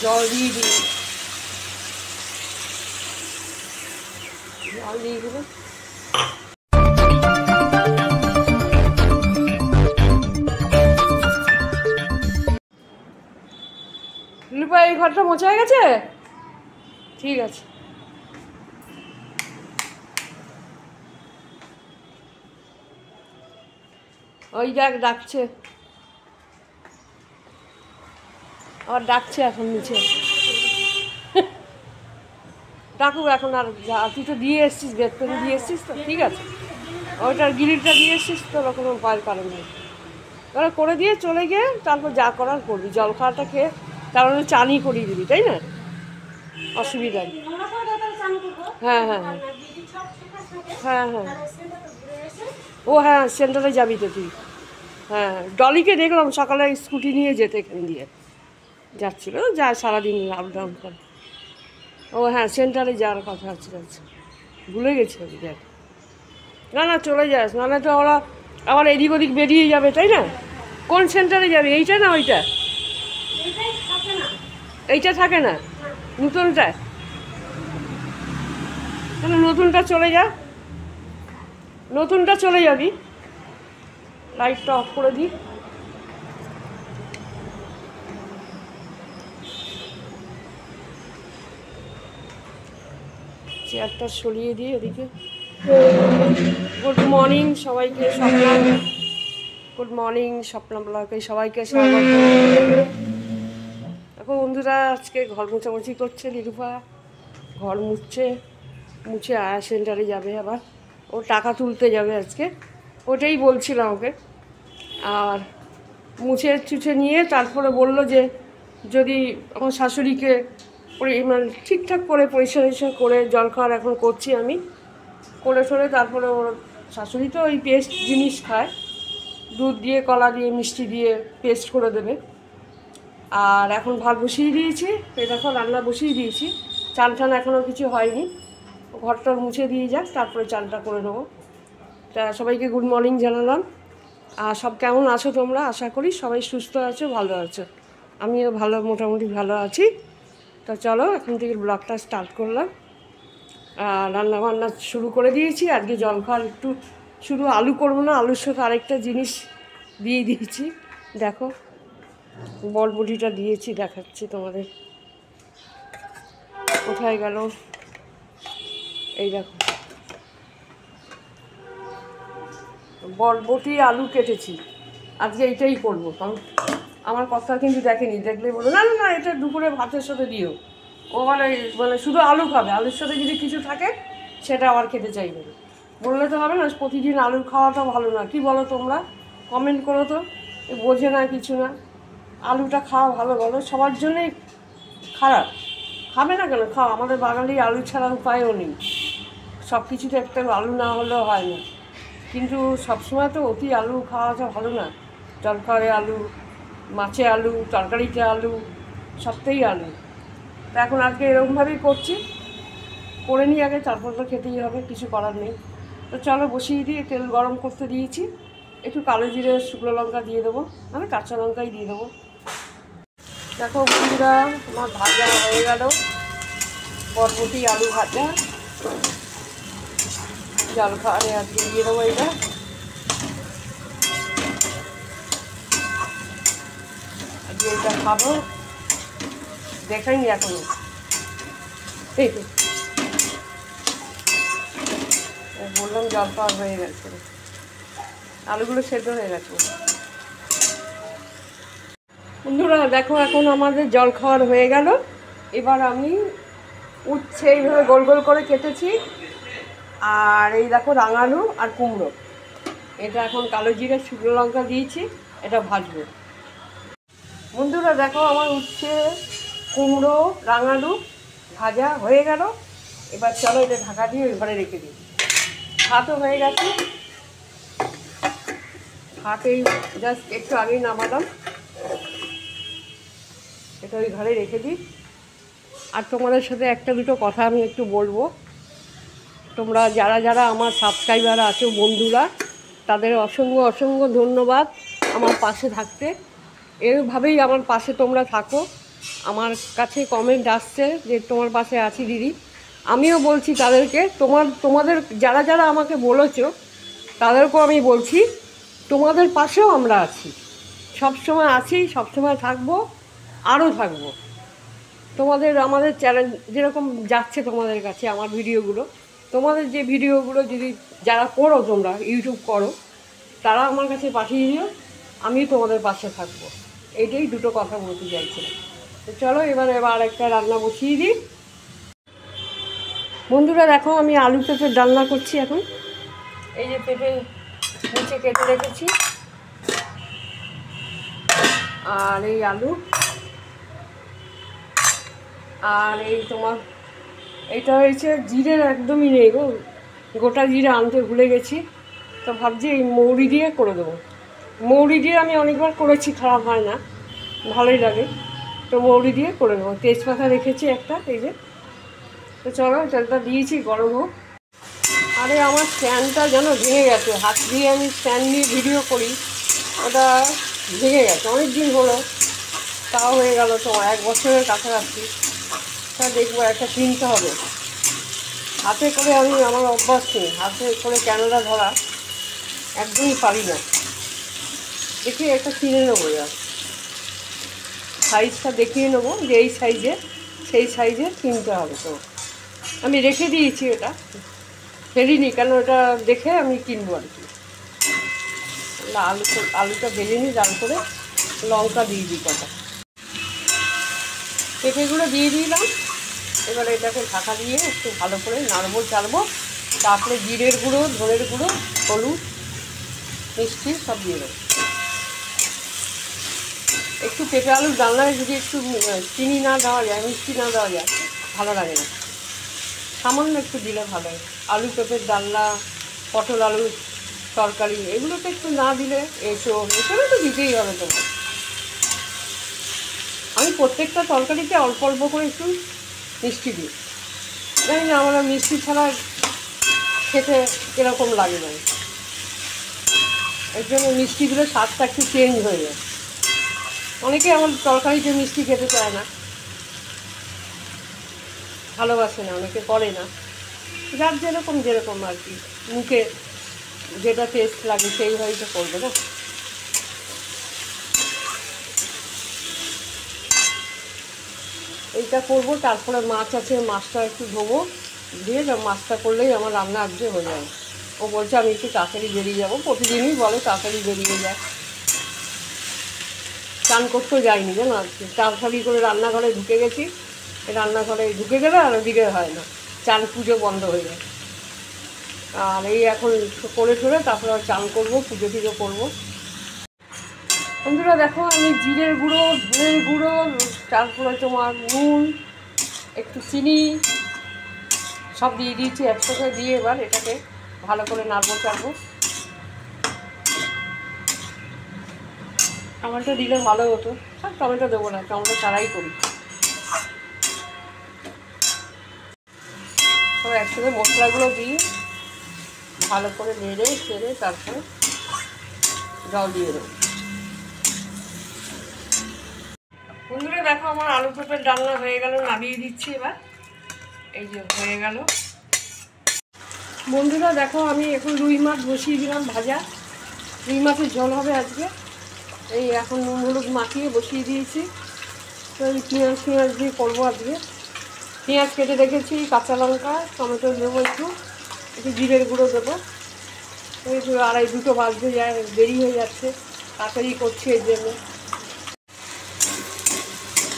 জল দিয়ে দিই, জল দিয়ে দেবো। লুপা এই ঘরটা মোছা হয়ে গেছে? ঠিক আছে। ওই দেখ ডাকছে, আবার ডাকছে এখন নিচে। ডাকুক এখন, আর যা তুই তো দিয়ে এসছিস, বেদ করে দিয়ে এসছিস তো, ঠিক আছে। ওইটার গিরিলটা দিয়ে এসছিস তো, ওরকম পায়ের কারণ নেই। ওরা করে দিয়ে চলে গিয়ে তারপর যা করার করবি, জল খাওয়াটা খেয়ে তার মানে চানই করিয়ে দিবি, তাই না? অসুবিধা নেই। হ্যাঁ হ্যাঁ হ্যাঁ হ্যাঁ হ্যাঁ। ও হ্যাঁ, সেন্টারে যাবি তো তুই? হ্যাঁ, ডলিকে দেখলাম সকালে স্কুটি নিয়ে যেতে, এখান দিয়ে যাচ্ছিলো, যায় সারাদিন আপ ডাউন করে। ও হ্যাঁ, সেন্টারে যাওয়ার কথা আছে, ভুলে গেছি আমি। দেখ না না, চলে যাস, নাহলে তো ওরা আবার এদিক ওদিক বেরিয়ে যাবে, তাই না? কোন সেন্টারে যাবে, এইটা না ওইটা? এইটা থাকে না, নতুনটা? তাহলে নতুনটা চলে যা, নতুনটা চলে যাবি। লাইটটা অফ করে দিই। চেয়ারটা সরিয়ে দিই এদিকে। গুড মর্নিং সবাইকে, স্বপ্নাম। গুড মর্নিং স্বপ্নাম ব্লগে সবাইকে স্বাগত। দেখো বন্ধুরা, আজকে ঘর মোছামুছি করছে নিরূপা, ঘর মুছছে, মুছে আয়া সেন্টারে যাবে, আবার ও টাকা তুলতে যাবে আজকে, ওটাই বলছিলাম ওকে। আর মুছে চুছে নিয়ে তারপরে বলল যে যদি আমার শাশুড়িকে মানে ঠিকঠাক করে পরিষ্কার করে জল খাওয়ার এখন করছি আমি, করে ঠরে তারপরে ওর শাশুড়ি তো ওই পেস্ট জিনিস খায়, দুধ দিয়ে কলা দিয়ে মিষ্টি দিয়ে পেস্ট করে দেবে। আর এখন ভাত বসিয়ে দিয়েছি, দেখো রান্না বসিয়ে দিয়েছি, চান টান এখনও কিছু হয়নি, ঘরটা মুছে দিয়ে যাক, তারপরে চানটা করে নেবো। তা সবাইকে গুড মর্নিং জানালাম। আর সব কেমন আছো তোমরা? আশা করি সবাই সুস্থ আছো, ভালো আছো। আমিও ভালো, মোটামুটি ভালো আছি। তা চলো এখন থেকে ব্লগটা স্টার্ট করলাম। রান্না বান্না শুরু করে দিয়েছি। আজকে জল খাওয়ার একটু শুধু আলু করবো না, আলুর সাথে আরেকটা জিনিস দিয়ে দিয়েছি, দেখো বটবটিটা দিয়েছি, দেখাচ্ছি তোমাদের। কোথায় গেল? এই দেখো, বটবটি আলু কেটেছি, আজকে এইটাই করবো। কারণ আমার কথা কিন্তু দেখেনি, দেখলে বলো না না না এটা দুপুরে ভাতের সাথে দিও। ও মানে মানে শুধু আলু খাবে, আলুর সাথে যদি কিছু থাকে সেটা আবার খেতে চাইবে। বললে তো হবে না, প্রতিদিন আলু খাওয়াটা ভালো না, কি বলো তোমরা? কমেন্ট করো তো। বোঝে না কিছু না, আলুটা খাওয়া ভালো, বলো? সবার জন্যই খারাপ, খাবে না কেন? খাও, আমাদের বাঙালি আলু ছাড়া উপায়ও নেই, সব কিছুতে একটা আলু না হলেও হয় না। কিন্তু সবসময় তো অতি আলু খাওয়াটা ভালো না। তরকারি আলু, মাছে আলু, তরকারিতে আলু, সবটাই আলু। তা এখন আজকে এরকমভাবেই করছি, করে নিই আগে, তারপর তো খেতেই হবে, কিছু করার নেই। তো চলো বসিয়ে দিয়ে তেল গরম করতে দিয়েছি, একটু কালো জিরে শুকনো লঙ্কা দিয়ে দেবো, মানে কাঁচা লঙ্কাই দিয়ে দেবো। দেখো বন্ধুরা, আমার ভাজা হয়ে গেল, বরবটি আলু ভাজা, জল খাওয়ারে আজকে দিয়ে দেবো এটা। আজকে এটা খাবো, দেখাইনি এখনো। বললাম জল খাওয়ার হয়ে গেছে, আলুগুলো সেদ্ধ হয়ে গেছে। বন্ধুরা দেখো, এখন আমাদের জল খাওয়ার হয়ে গেল। এবার আমি উচ্ছে এইভাবে গোল গোল করে কেটেছি, আর এই দেখো রাঙালু আর কুমড়ো, এটা এখন কালো জিরে শুকনো লঙ্কা দিয়েছি, এটা ভাজবো। বন্ধুরা দেখো, আমার উচ্ছে, কুমড়ো, রাঙালু ভাজা হয়ে গেল। এবার চলো এটা ঢাকা দিয়ে ওই ঘরে রেখে দিই। ভাতও হয়ে গেছে, ভাতেই জাস্ট একটু আগেই নামালাম, এটা ওই ঘরে রেখে দিই। আর তোমাদের সাথে একটা দুটো কথা আমি একটু বলবো। তোমরা যারা যারা আমার সাবস্ক্রাইবার আছো বন্ধুরা, তাদের অসংখ্য অসংখ্য ধন্যবাদ আমার পাশে থাকতে। এরভাবেই আমার পাশে তোমরা থাকো, আমার কাছে কমেন্ট আসছে যে তোমার পাশে আছি দিদি। আমিও বলছি তাদেরকে, তোমাদের যারা যারা আমাকে বলেছো তাদেরকেও আমি বলছি তোমাদের পাশেও আমরা আছি, সবসময় আছি, সবসময় থাকবো, আরও থাকবো। তোমাদের আমাদের চ্যানেল যেরকম যাচ্ছে তোমাদের কাছে আমার ভিডিওগুলো, তোমাদের যে ভিডিওগুলো যদি যারা করো, তোমরা ইউটিউব করো, তারা আমার কাছে পাঠিয়ে দিও, আমি তোমাদের পাশে থাকবো। এইটাই দুটো কথা বলতে চাইছিলাম। তো চলো এবার একটা রান্না বসিয়ে দিই। বন্ধুরা দেখো, আমি আলু পেঁপের রান্না করছি এখন। এই যে পেঁপে নিচে কেটে রেখেছি, আর এই আলু, আর এই তোমার এটা হয়েছে জিরের একদমই নেই গো, গোটা জিরে আনতে ভুলে গেছি, তো ভাবছি এই মৌরি দিয়ে করে দেবো। মৌরি দিয়ে আমি অনেকবার করেছি, খারাপ হয় না, ভালোই লাগে। তো মৌরি দিয়ে করে নেবো। তেজপাতা রেখেছি একটা, এই যে। তো চলো তেলটা দিয়েছি, গরম হোক। আরে আমার স্ট্যান্ডটা যেন ভেঙে গেছে, হাত দিয়ে আমি স্ট্যান্ড নিয়ে ভিডিও করি, ওটা ভেঙে গেছে, অনেক দিন হলো, তাও হয়ে গেল তোমার 1 বছরের কাছাকাছি। তা দেখবো একটা কিনতে হবে। হাতে করে আমার অভ্যাস নেই, হাতে করে ক্যামেরা ধরা একদমই পারি না। দেখি একটা কিনে নেবো, সাইজটা দেখিয়ে নেবো যে এই সাইজে, সেই সাইজে কিনতে হবে। তো আমি রেখে দিয়েছি, এটা ফেলিনি, কেন এটা দেখে আমি কিনবো আর কি। আলুটা ভেজে নিই, ডাল করে লঙ্কা দিয়ে দিই কটা, পেঁপেগুলো দিয়ে দিলাম। এবারে এটাকে ঢাকা দিয়ে একটু ভালো করে নাড়বো চাড়বো, তারপরে জিরের গুঁড়ো, ধনের গুঁড়ো, হলুদ, মিষ্টি সব দিয়ে দেবো। একটু পেঁপে আলুর ডালনায় যদি একটু চিনি না দেওয়া যায়, মিষ্টি না দেওয়া যায়, ভালো লাগে না। সামান্য একটু দিলে ভালো হয়। আলু পেঁপের ডালনা, পটল আলুর তরকারি, এগুলোতে একটু না দিলে, এসবে তো দিতেই হবে তোমার। আমি প্রত্যেকটা তরকারিতে অল্প অল্প করে একটু মিষ্টি দিই, জানি না আমার মিষ্টি ছাড়া খেতে কীরকম লাগে না, এর জন্য মিষ্টি দিলে স্বাদটা একটু চেঞ্জ হয়ে যায়। অনেকে আমার তরকারিতে মিষ্টি খেতে চায় না, ভালোবাসে না, অনেকে করে না, যার যেরকম আর কি, মুখে যেটা টেস্ট লাগে সেইভাবেই তো করবে না। এইটা করবো, তারপরে মাছ আছে, মাছটা একটু ধোবো, দিয়ে মাছটা করলেই আমার রান্না আজকে হয়ে যাবে। ও বলছে আমি একটু তাড়াতাড়ি বেরিয়ে যাবো, প্রতিদিনই বলে তাড়াতাড়ি বেরিয়ে যায়। চান করতেও যাইনি জানো, আজকে তাড়াতাড়ি করে রান্নাঘরে ঢুকে গেছি, রান্নাঘরে ঢুকে গেলে আর ওদিকে হয় না, চান পুজো বন্ধ হয়ে যায়। আর এই এখন করে টোরে তারপরে চান করবো, পুজো টুজো করবো। বন্ধুরা দেখো, আমি জিরের গুঁড়ো, ধনের গুঁড়ো, তারপরে তোমার নুন, একটু চিনি সব দিয়ে দিয়েছি একসাথে, দিয়ে এবার এটাকে ভালো করে নাড়বো চাড়বো। টমেটো দিলে ভালো হতো, সব টমেটো দেবো না, টমেটো ছাড়াই করি। সব একসাথে মশলাগুলো দিয়ে ভালো করে নেড়ে ছেড়ে তারপরে জল দিয়ে দেবো। বন্ধুরা দেখো, আমার আলু পেঁপের ডালনা হয়ে গেল, নামিয়ে দিচ্ছি এবার। এই যে হয়ে গেল। বন্ধুরা দেখো, আমি এখন রুই মাছ বসিয়ে দিলাম ভাজা, রুই মাছের ঝোল হবে আজকে। এই এখন নুন হলুদ মাখিয়ে বসিয়ে দিয়েছি। তো এই পেঁয়াজ দিয়ে করবো আজকে। পেঁয়াজ কেটে রেখেছি, কাঁচা লঙ্কা, টমেটো দেবো, একটু জিরের গুঁড়ো দেবো। এই 2:30 বাজতে যায়, দেরি হয়ে যাচ্ছে, তাড়াতাড়ি করছি এর জন্য।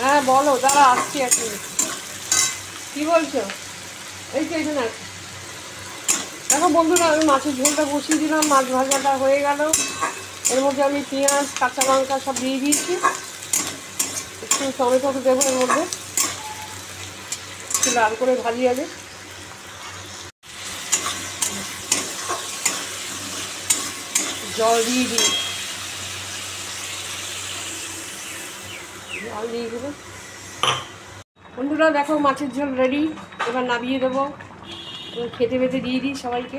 হ্যাঁ বলো, দাঁড়া আসছি এক মিনিট। কী বলছো? এই তো এখানে আছে। দেখো বন্ধুরা, আমি মাছের ঝোলটা বসিয়ে দিলাম, মাছ ভাজাটা হয়ে গেল। এর মধ্যে আমি পেঁয়াজ, কাঁচা লঙ্কা সব দিয়ে দিয়েছি, একটু টমেটো দেবো এর মধ্যে, একটু লাল করে ভাজি আগে। জল দিয়ে দিই, জল দিয়ে দেবো। বন্ধুরা দেখো, মাছের ঝোল রেডি, এবার নামিয়ে দেবো। খেতে দিয়ে দিই সবাইকে।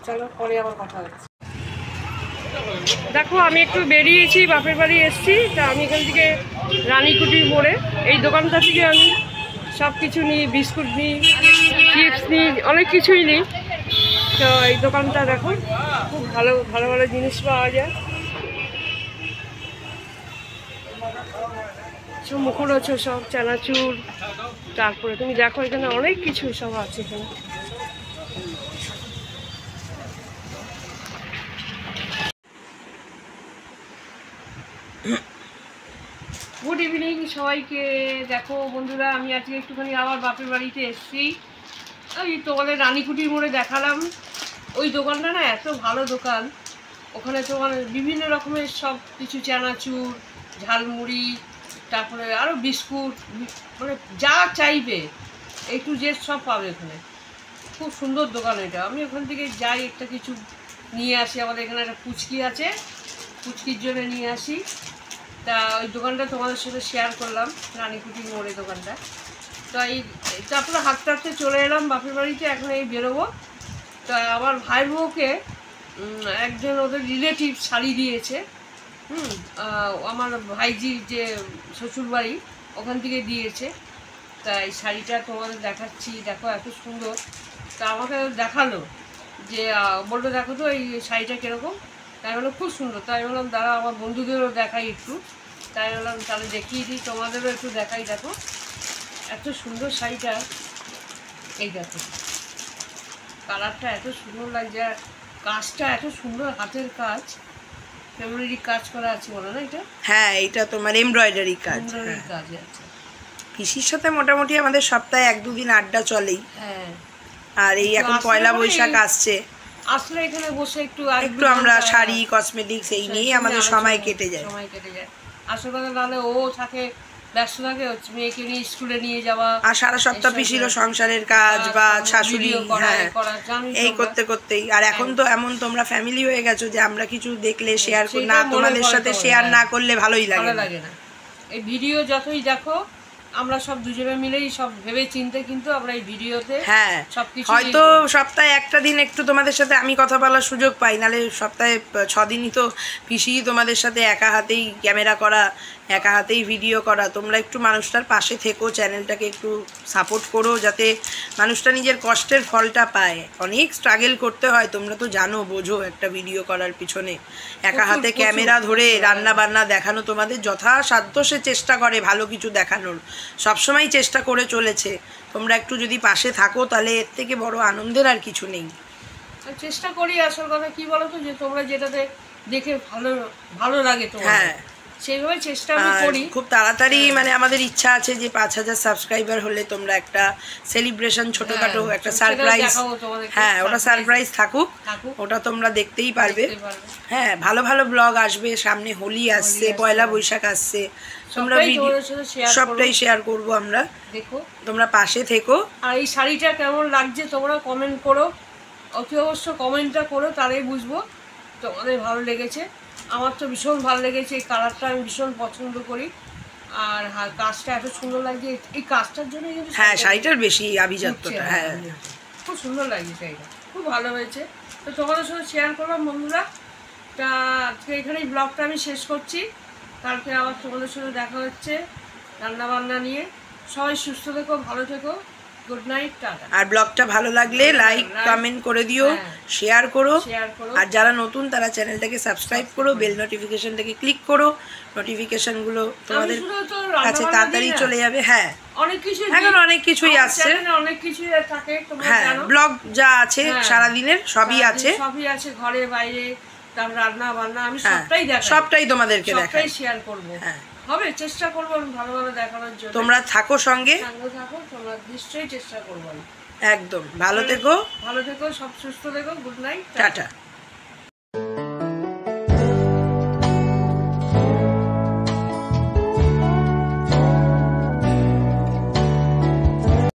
চলো পরে আবার কথা হচ্ছে। দেখো আমি একটু বেরিয়েছি, বাপের বাড়ি এসেছি, তা আমি এখান থেকে রানীকুটির মোড়ে এই দোকানটা থেকে আমি সব কিছু নিই, বিস্কুট নিই, চিপস নিই, অনেক কিছুই নিই। তো এই দোকানটা দেখো খুব ভালো ভালো ভালো জিনিস পাওয়া যায়। সব মুখরোচক, সব চানাচুর, তারপরে তুমি দেখো এখানে অনেক কিছু সব আছে এখানে। গুড ইভিনিং সবাইকে। দেখো বন্ধুরা, আমি আজকে একটুখানি আবার বাপের বাড়িতে এসেছি। ওই তোমাদের রানীকুটির মোড়ে দেখালাম, ওই দোকানটা না এত ভালো দোকান। ওখানে তোমার বিভিন্ন রকমের সব কিছু চানাচুর, ঝালমুড়ি, তারপরে আরও বিস্কুট, মানে যা চাইবে এই টু জেড সব পাবে এখানে। খুব সুন্দর দোকান এটা। আমি ওখান থেকে যাই একটা কিছু নিয়ে আসি। আমাদের এখানে একটা পুচকি আছে, পুচকির জন্য নিয়ে আসি। তা ওই দোকানটা তোমাদের সাথে শেয়ার করলাম, রানীকুটির মোড়ে দোকানটা। তো তারপরে হাঁটতে হাঁটতে চলে এলাম বাপের বাড়িতে। এখন এই বেরোবো। তা আমার ভাই বউকে একজন ওদের রিলেটিভ শাড়ি দিয়েছে। আমার ভাইজির যে শ্বশুরবাড়ি ওখান থেকে দিয়েছে। তা এই শাড়িটা তোমাদের দেখাচ্ছি, দেখো এত সুন্দর। তা আমাকে দেখালো, যে বললো দেখো তো এই শাড়িটা কীরকম। তাই বললো খুব সুন্দর। তাই বললাম দাঁড়া আমার বন্ধুদেরও দেখাই একটু। তাই বললাম তাহলে দেখিয়ে দিই, তোমাদেরও একটু দেখাই। দেখো এত সুন্দর শাড়িটা, এই দেখো কালারটা এত সুন্দর লাগছে, আর কাজটা এত সুন্দর, হাতের কাজ, এমব্রয়ডারি কাজ করা আছে বলো না এটা? হ্যাঁ, এটা তোমার এমব্রয়ডারি কাজ। এমব্রয়ডারি কাজ আছে। পিসির সাথে মোটামুটি আমাদের সপ্তাহে 1-2 দিন আড্ডা চলেই। হ্যাঁ, আর এই এখন পয়লা বৈশাখ আসছে, আসলে এখানে বসে একটু আমরা শাড়ি, কসমেটিক্স এই নিয়েই আমাদের সময় কেটে যায়। আসলে কথা নাহলে ও থাকে, ব্যস্ত থাকে, মেয়েকে নিয়ে স্কুলে নিয়ে যাওয়া, আর সারা সপ্তাহ পিসিরও সংসারের কাজ বা শাশুড়ি, হ্যাঁ এই করতে করতেই। আর এখন তো এমন তোমরা ফ্যামিলি হয়ে গেছো যে আমরা কিছু দেখলে শেয়ার না, তোমাদের সাথে শেয়ার না করলে ভালোই লাগে না। এই ভিডিও যতই দেখো, আমরা সব দুজনে মিলেই সব ভেবে চিন্তে কিন্তু আমরা এই ভিডিওতে হ্যাঁ সবকিছু, হয়তো সপ্তাহে একটা দিন একটু তোমাদের সাথে আমি কথা বলার সুযোগ পাই, নাহলে সপ্তাহে 6 দিনই তো পিসি তোমাদের সাথে একা হাতেই ক্যামেরা করা, একা হাতেই ভিডিও করা। তোমরা একটু মানুষটার পাশে থেকো, চ্যানেলটাকে একটু সাপোর্ট করো, যাতে মানুষটা নিজের কষ্টের ফলটা পায়। অনেক স্ট্রাগল করতে হয়, তোমরা তো জানো, বোঝো একটা ভিডিও করার পিছনে। একা হাতে ক্যামেরা ধরে রান্না বান্না দেখানো, তোমাদের যথাসাধ্য সে চেষ্টা করে ভালো কিছু দেখানোর, সবসময় চেষ্টা করে চলেছে। তোমরা একটু যদি পাশে থাকো তাহলে এর থেকে বড় আনন্দের আর কিছু নেই। চেষ্টা করি, আসল কথা কি বলো তো, যে তোমরা যেটাতে দেখে ভালো ভালো লাগে তোমার, হ্যাঁ সেইভাবে চেষ্টা আমি করি। খুব তাড়াতাড়ি মানে আমাদের ইচ্ছা আছে যে 5000 সাবস্ক্রাইবার হলে তোমরা একটা সেলিব্রেশন, ছোটখাটো একটা সারপ্রাইজ, হ্যাঁ ওটা সারপ্রাইজ থাকুক, ওটা তোমরা দেখতেই পারবে। হ্যাঁ ভালো ভালো ব্লগ আসবে সামনে, হোলি আসছে, পয়লা বৈশাখ আসছে, তোমরা সবটাই শেয়ার করবো আমরা। দেখো তোমরা পাশে থেকো। আর এই শাড়িটা কেমন লাগছে তোমরা কমেন্ট করো, অতি অবশ্য কমেন্টটা করো, তাহলেই বুঝবো তোমাদের ভালো লেগেছে। আমার তো ভীষণ ভালো লেগেছে, এই কালারটা আমি ভীষণ পছন্দ করি। আর কাজটা এত সুন্দর লাগছে, এই কাজটার জন্য কিন্তু হ্যাঁ শাড়িটার বেশি আভিজাত্যটা, হ্যাঁ খুব সুন্দর লাগছে শাড়িটা, খুব ভালো হয়েছে। তো তোমাদের সাথে শেয়ার করলাম বন্ধুরা। তা আজকে এখানেই ব্লগটা আমি শেষ করছি। কালকে আবার তোমাদের সাথে দেখা হচ্ছে রান্নাবান্না নিয়ে। সবাই সুস্থ থেকো, ভালো থেকো, গুড নাইট, টাটা। আর ব্লগটা ভালো লাগলে লাইক কমেন্ট করে দিও, শেয়ার করো। আর যারা নতুন তারা চ্যানেলটাকে সাবস্ক্রাইব করো, বেল নোটিফিকেশনটাকে ক্লিক করো, নোটিফিকেশনগুলো তোমাদের কাছে তাড়াতাড়ি চলে যাবে। হ্যাঁ অনেক কিছু, এখন অনেক কিছুই আসছে, অনেক কিছুই থাকে, হ্যাঁ ব্লগ যা আছে সারাদিনের সবই আছে, ঘরে বাইরে, তারপর রান্না বান্না আমি সবটাই দেখাই, সবটাই তোমাদেরকে দেখাই, শেয়ার করবো। হ্যাঁ হবে, চেষ্টা করবো আমি ভালো ভালো দেখানোর জন্য। তোমরা থাকো সঙ্গে, থাকো, তোমরা নিশ্চয়ই চেষ্টা করবো। একদম ভালো থেকো, সব সুস্থ থেকো, গুড নাইট, টাটা।